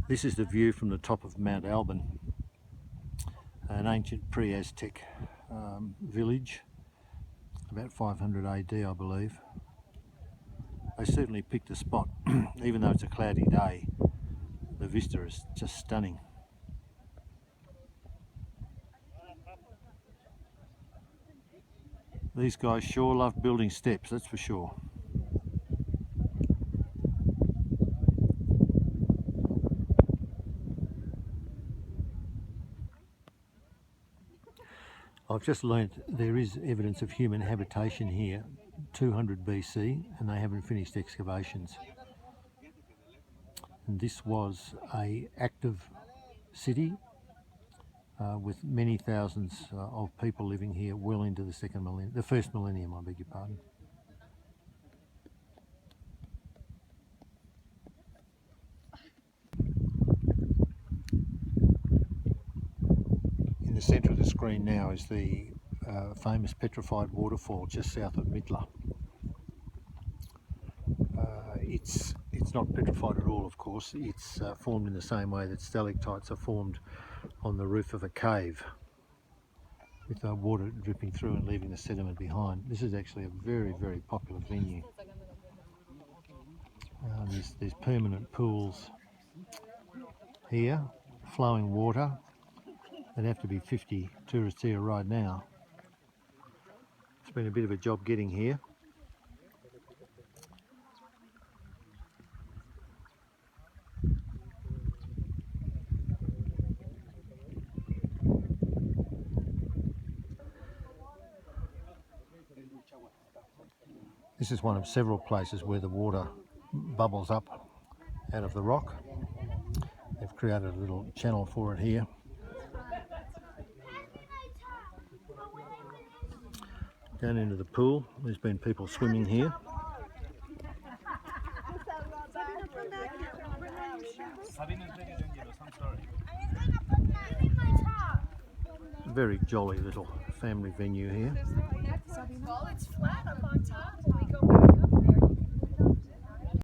This is the view from the top of Mount Alban, an ancient pre-Aztec village, about 500 AD I believe. They certainly picked a spot. Even though it's a cloudy day, the vista is just stunning. These guys sure love building steps, that's for sure. I've just learnt there is evidence of human habitation here, 200 BC, and they haven't finished excavations. And this was an active city with many thousands of people living here well into the first millennium, I beg your pardon. In the centre of the screen now is the famous Petrified Waterfall just south of Mitla. It's not petrified at all, of course. It's formed in the same way that stalactites are formed on the roof of a cave, with the water dripping through and leaving the sediment behind. This is actually a very, very popular venue. There's permanent pools here, flowing water. There'd have to be 50 tourists here right now. It's been a bit of a job getting here. This is one of several places where the water bubbles up out of the rock. They've created a little channel for it here. Down into the pool, there's been people swimming here. Very jolly little family venue here. Well, it's flat up on top. We go back up there.